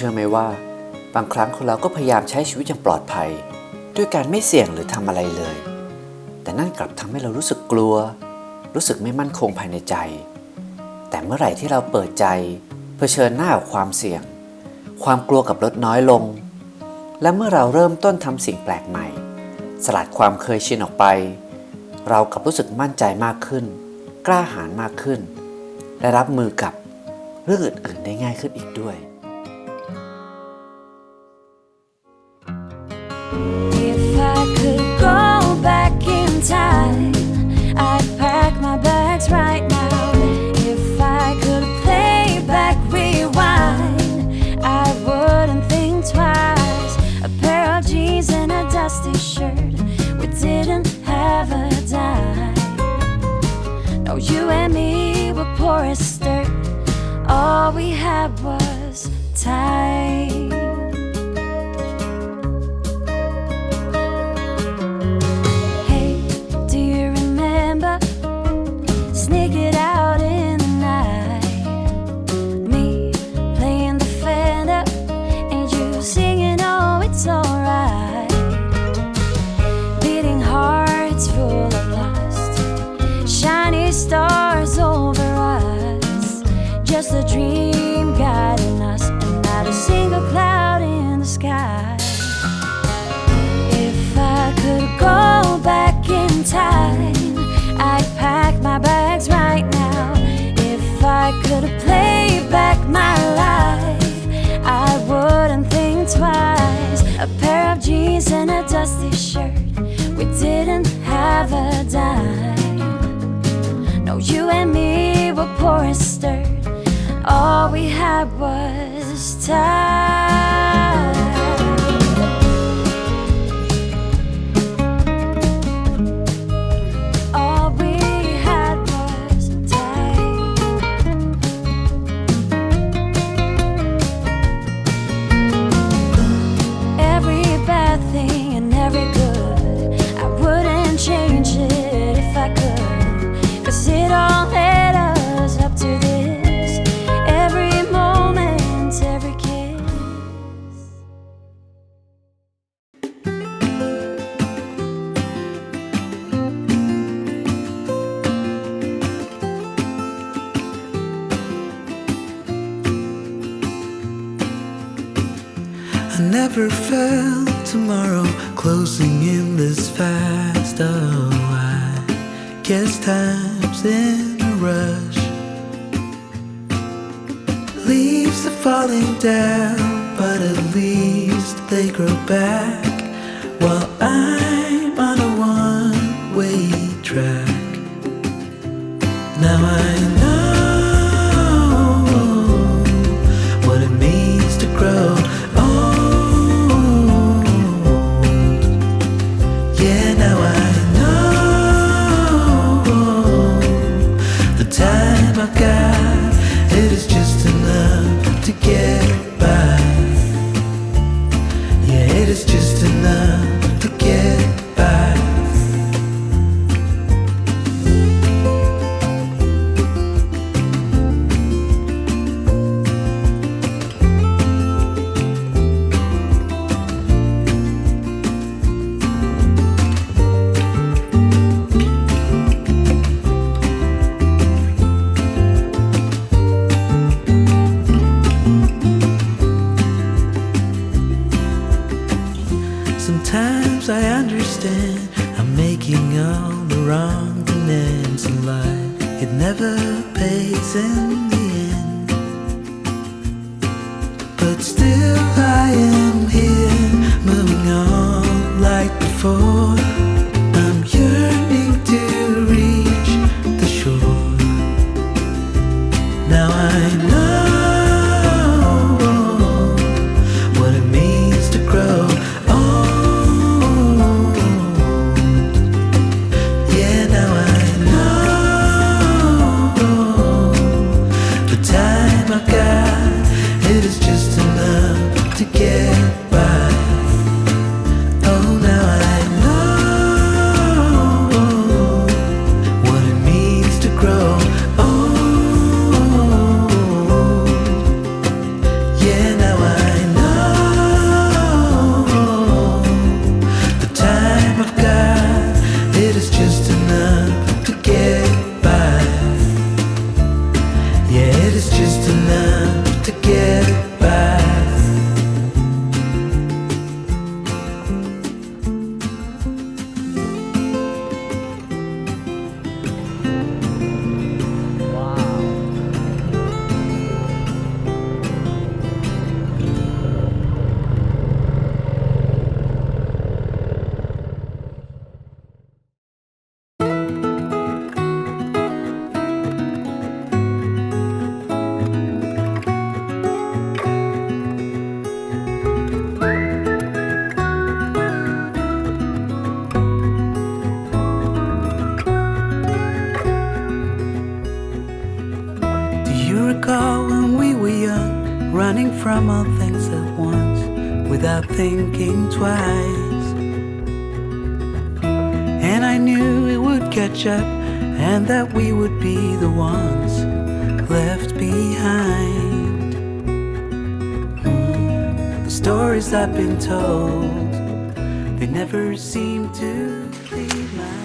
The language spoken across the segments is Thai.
ชื่อไหมว่าบางครั้งคนเราก็พยายามใช้ชีวิตอย่างปลอดภัยด้วยการไม่เสี่ยงหรือทำอะไรเลยแต่นั่นกลับทำให้เรารู้สึกกลัวรู้สึกไม่มั่นคงภายในใจแต่เมื่อไหร่ที่เราเปิดใจเผชิญหน้ากับความเสี่ยงความกลัวกับลดน้อยลงและเมื่อเราเริ่มต้นทำสิ่งแปลกใหม่สลัดความเคยชินออกไปเรากลับรู้สึกมั่นใจมากขึ้นกล้าหาญมากขึ้นและรับมือกับเรื่องอื่นๆได้ง่ายขึ้นอีกด้วยIf I could go back in time, I'd pack my bags right now. If I could play back, rewind, I wouldn't think twice. A pair of jeans and a dusty shirt, we didn't have a dime. No, you and me were poor as dirt. All we had was time.Sneak it out in the night. Me playing the Fender and you singing, oh, it's alright. Beating hearts full of lust, shiny stars over us. Just a dream guiding us, and not a single cloud in the sky. If I could go back in time,I'd pack my bags right now. If I could play back my life, I wouldn't think twice. A pair of jeans and a dusty shirt, we didn't have a dime. No, you and me were poor as dirt. All we had was time.I never felt tomorrow closing in this fast. Oh, I guess time's in a rush. Leaves are falling down, but at least they grow back while I'm on a one-way track. Now I know what it means to grow.Time I got, it is just enough to get by. Yeah, it is just enough to get by. Sometimes I understand I'm making all the wrong demands in life. It never pays in the end, but still I am here, moving on like before. I'm yearning to reach the shore. Now I know what it means to grow.Time I got, it is just enough to get just enough to get by. Yeah, it is just enough to get by. Do you recall when we were young, running from all things at once, without thinking twice? And I knew it would catch up, and that we would be the ones left behind. The stories I've been told, they never seem to leave my mind.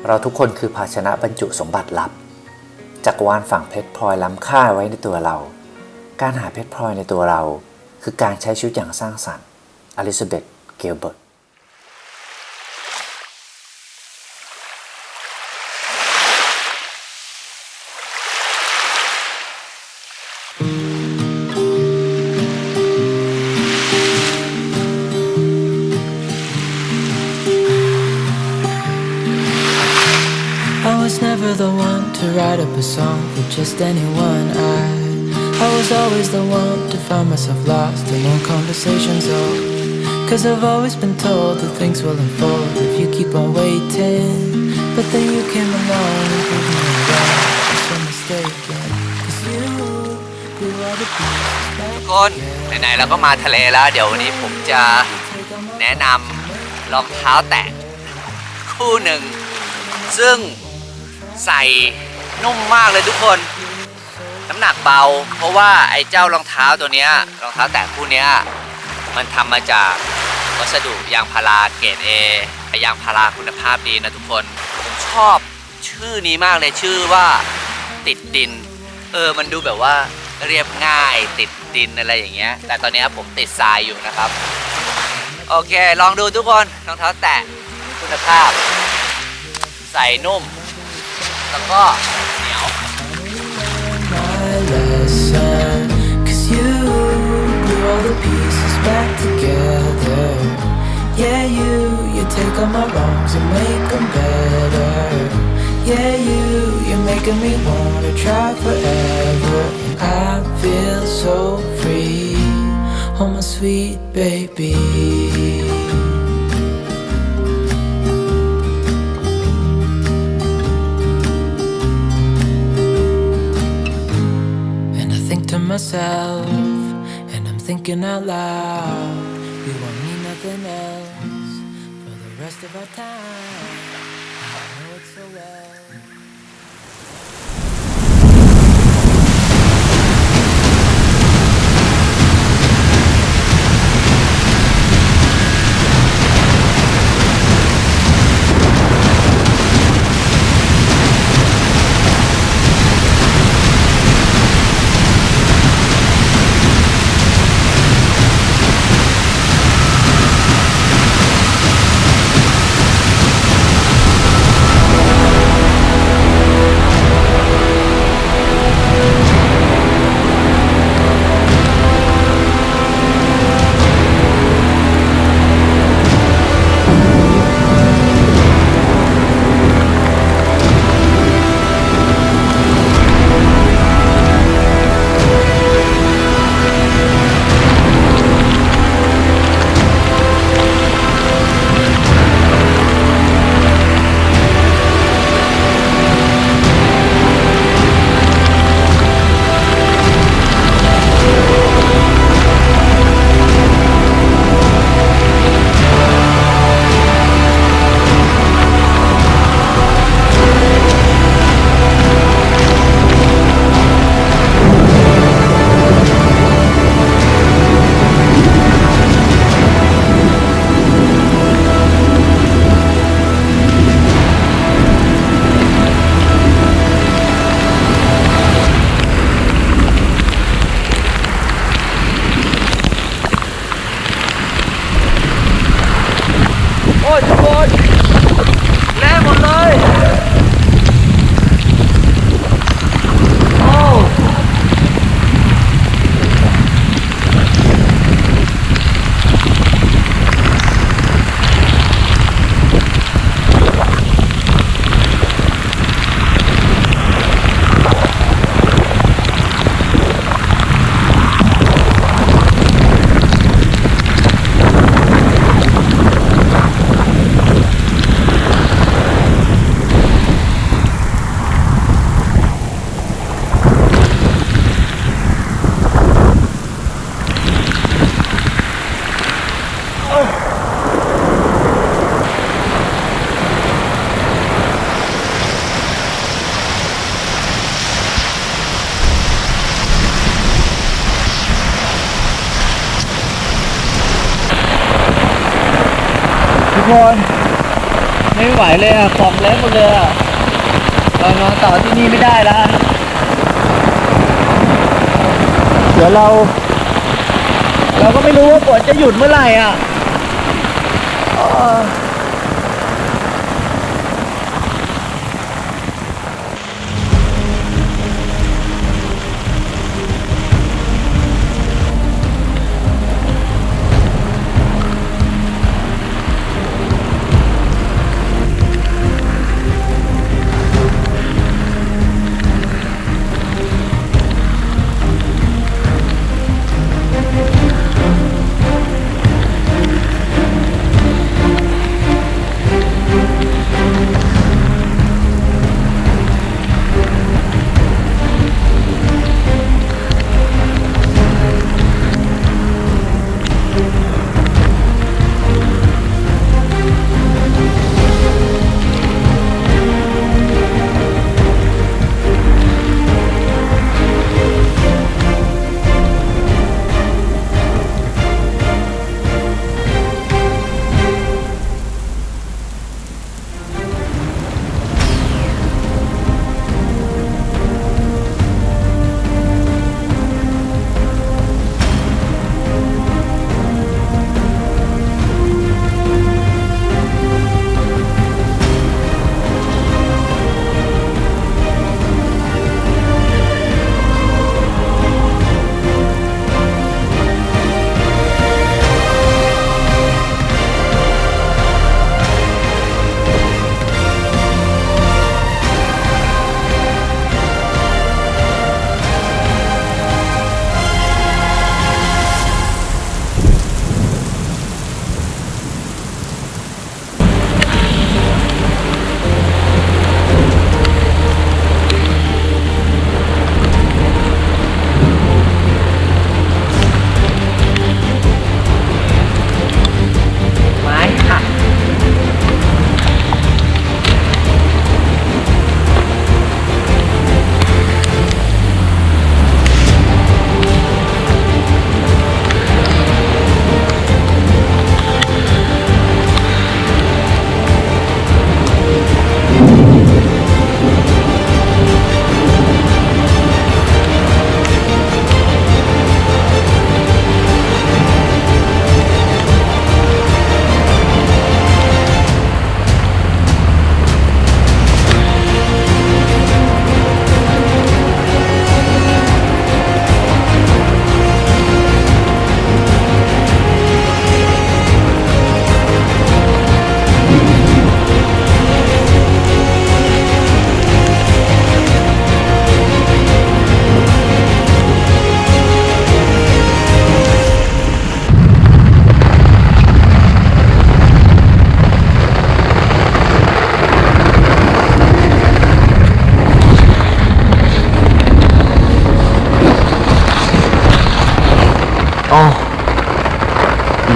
เราทุกคนคือภาชนะบรรจุสมบัติลับจักรวาลฝังเพชรพลอยล้ำค่าไว้ในตัวเรา การหาเพชรพลอยในตัวเราคือการใช้ชีวิตอย่างสร้างสรรค์อลิซาเบธ เกลเบิร์ตI was never the one to write up a song for just anyone. I was always the one to find myself lost in all conversations. Cause I've always been told that things will unfold if you keep on waiting. But then you came along and proved me wrong. I was so mistaken. Cause you are the pieces ทุกคนไหนๆเราก็มาทะเลแล้วเดี๋ยววันนี้ผมจะแนะนำรองเท้าแตะคู่หนึ่งซึ่งใส่นุ่มมากเลยทุกคนน้ำหนักเบาเพราะว่าไอ้เจ้ารองเท้าตัวเนี้ยรองเท้าแตะคู่เนี้ยมันทำมาจากวัสดุยางพาราเกรด A ยางพาราคุณภาพดีนะทุกคนผมชอบชื่อนี้มากเลยชื่อว่าติดดินมันดูแบบว่าเรียบง่ายติดดินอะไรอย่างเงี้ยแต่ตอนนี้ผมติดทรายอยู่นะครับโอเคลองดูทุกคนรองเท้าแตะคุณภาพใส่นุ่มแล้วก็เหนียว my lesson. Cause you glue all the pieces back together. Yeah, you take all my wrongs and make them better. Yeah, you're making me wanna try forever. And I feel so free, oh my sweet baby. To myself, and I'm thinking out loud, we won't need nothing else for the rest of our time. I know it so well. ไม่ไหวเลยอ่ะของเละหมดเลยอ่ะเรานอนต่อที่นี่ไม่ได้แล้วเดี๋ยวเราก็ไม่รู้ว่าฝนจะหยุดเมื่อไหร่อ่ะ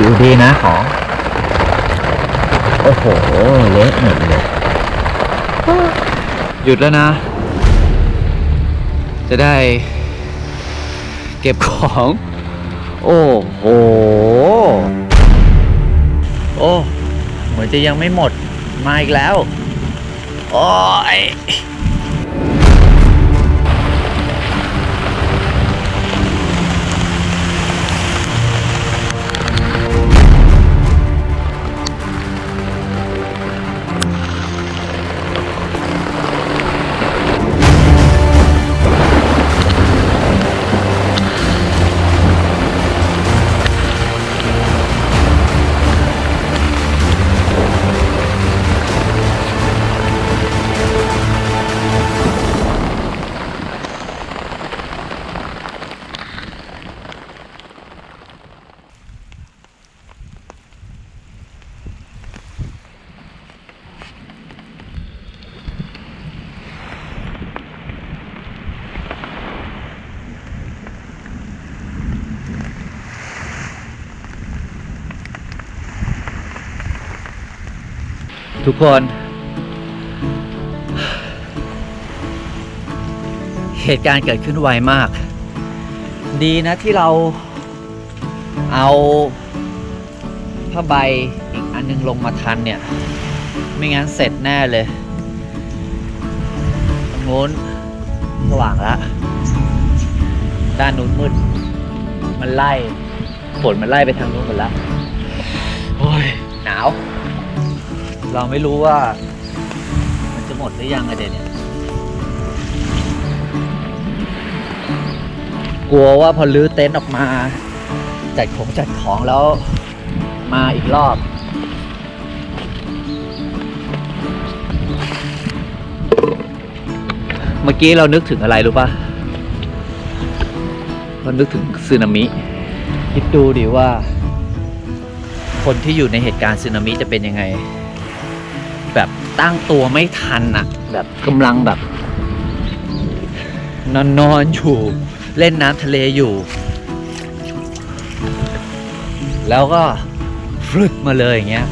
อยู่ดีนะของโอ้โหเละหมดเลยหยุดแล้วนะ จะได้เก็บของ โอ้โหโอ้เหมือนจะยังไม่หมดมาอีกแล้วโอ้ยทุกคนเหตุการณ์เกิดขึ้นไวมาก ดีนะที่เราเอาผ้าใบอีกอันนึงลงมาทันเนี่ย ไม่งั้นเสร็จแน่เลยตรงนู้นสว่างแล้ว ด้านนู้นมืด มันไล่ฝนมันไล่ไปทางนู้นหมดแล้ว โอ้ย หนาว เราไม่รู้ว่า มันจะหมดหรือยังอะเดี๋ยวนี้กลัวว่าพอลื้อเต็นท์ออกมา จัดของแล้วมาอีกรอบ เมื่อกี้เรานึกถึงอะไรรู้ป่ะเรานึกถึงสึนามิ คิดดูดิว่า คนที่อยู่ในเหตุการณ์สึนามิจะเป็นยังไง แบบตั้งตัวไม่ทันอ่ะ แบบกำลังแบบนอนอยู่เล่นน้ำทะเลอยู่ แล้วก็ฟลุดมาเลยอย่างเงี้ย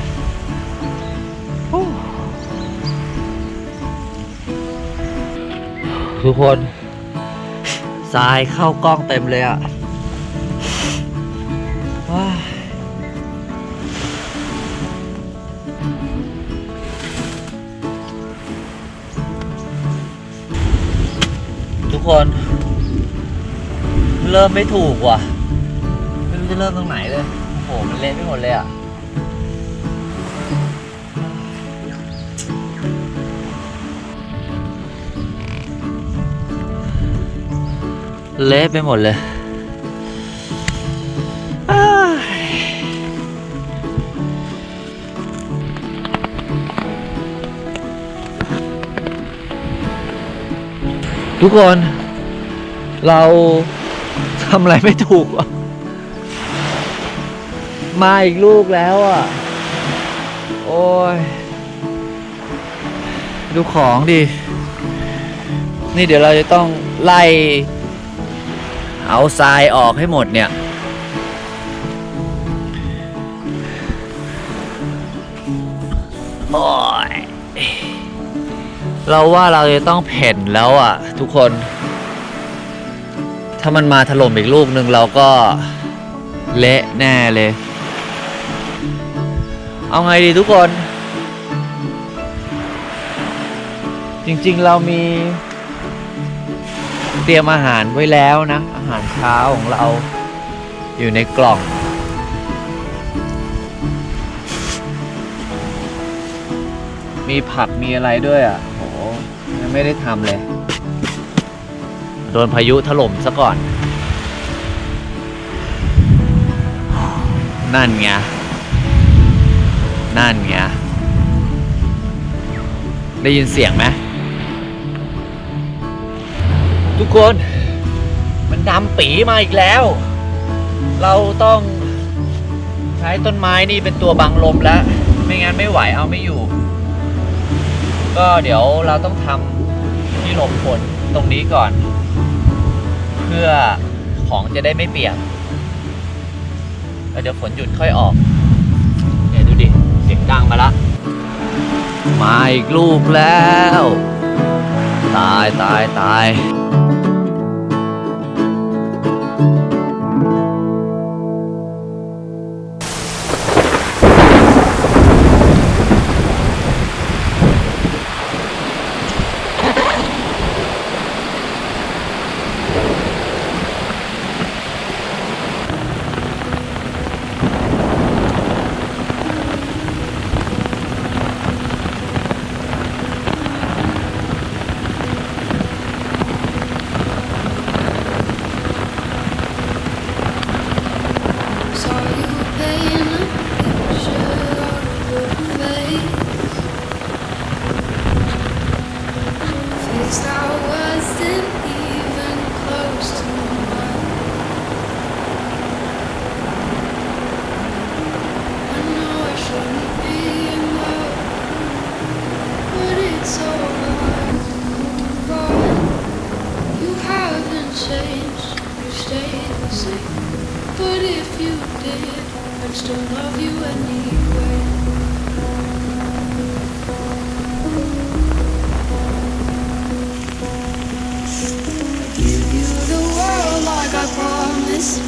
ทุกคนทรายเข้ากล้องเต็มเลยอ่ะว้าทุกคนเริ่มไม่ถูกว่ะไม่รู้จะเริ่มตรงไหนเลยโอ้โหมันเละไปหมดเลยอ่ะเละไปหมดเลยทุกคนเราทำอะไรไม่ถูกอ่ะมาอีกลูกแล้วอ่ะโอ้ยดูของดินี่เดี๋ยวเราจะต้องไล่เอาทรายออกให้หมดเนี่ยโอ้ยเราว่าเราจะต้องเพ่นแล้วอ่ะทุกคนถ้ามันมาถล่มอีกลูกหนึ่งเราก็เละแน่เลยเอาไงดีทุกคนจริงๆเรามีเตรียมอาหารไว้แล้วนะอาหารเช้าของเราอยู่ในกล่องมีผักมีอะไรด้วยอ่ะโหยังไม่ได้ทำเลยโดนพายุถล่มซะก่อนนั่นไงได้ยินเสียงไหมทุกคนมันดำปีมาอีกแล้วเราต้องใช้ต้นไม้นี่เป็นตัวบังลมแล้วไม่งั้นไม่ไหวเอาไม่อยู่ก็เดี๋ยวเราต้องทำที่หลบฝนตรงนี้ก่อนเพื่อของจะได้ไม่เปียกแล้วเดี๋ยวฝนหยุดค่อยออกเนี่ยดูดิเสียงดังมาละมาอีกลูกแล้วตาย But if you did, I'd still love you anyway. Give you the world like I promised.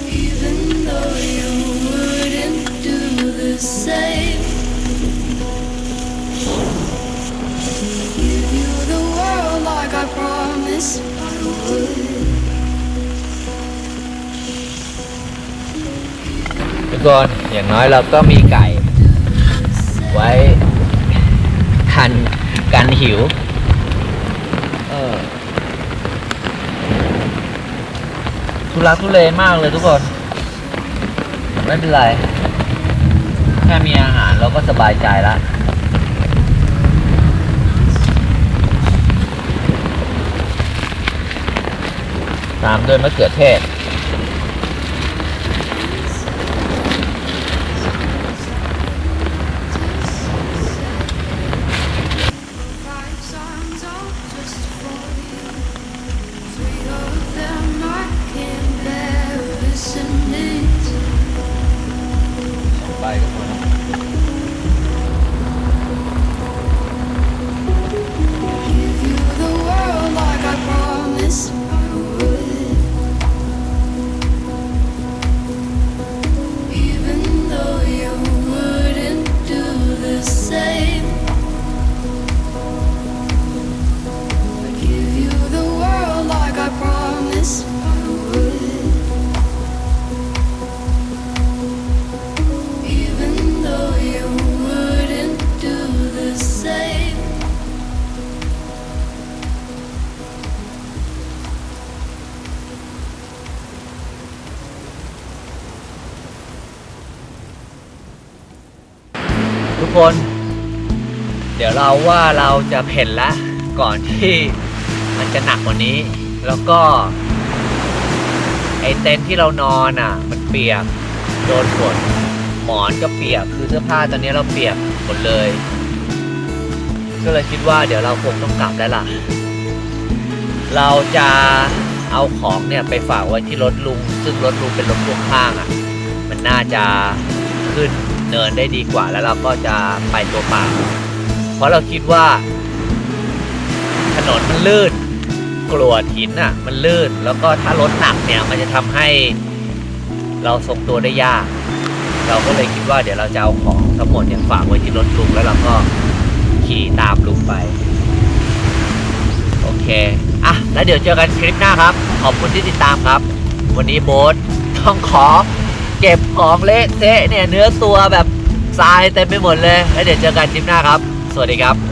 Even though you same. Give you the world like I promised I would. ทุกคนอย่างน้อยเราก็มีไก่ ไว้กันหิวทุลักทุเลมากเลยทุกคนไม่เป็นไรแค่มีอาหารเราก็สบายใจแล้วตามด้วยมะเขือเทศไปกันหมด Give you the world like I promised I would. Even though you wouldn't do the same. I give you the world like I promised I would. Even though you wouldn't do the same. ทุกคน เดี๋ยวเราว่าเราจะเพ่นละก่อนที่มันจะหนักกว่านี้ แล้วก็ไอเต็นท์ที่เรานอนอ่ะ มันเปียกโดนฝนหมอนก็เปียกคือเสื้อผ้าตอนนี้เราเปียกหมดเลย ก็เลยคิดว่าเดี๋ยวเราคงต้องกลับได้ละเราจะเอาของเนี่ยไปฝากไว้ที่รถลุงซึ่งรถลุงเป็นรถพ่วงข้างอ่ะมันน่าจะขึ้นเนินได้ดีกว่าแล้วเราก็จะไปตัวเปล่าเพราะเราคิดว่าถนนมันลื่นกรวดหินอ่ะมันลื่นแล้วก็ถ้ารถหนักเนี่ยมันจะทำให้เราทรงตัวได้ยากเราก็เลยคิดว่าเดี๋ยวเราจะเอาของทั้งหมดเนี่ยฝากไว้ที่รถลุงแล้วเราก็ขี่ตามลุงไปโอเคอ่ะแล้วเดี๋ยวเจอกันคลิปหน้าครับขอบคุณที่ติดตามครับวันนี้โบ๊ทต้องขอเก็บของเละเทะเนี่ยเนื้อตัวแบบทรายเต็มไปหมดเลยแล้วเดี๋ยวเจอกันคลิปหน้าครับสวัสดีครับ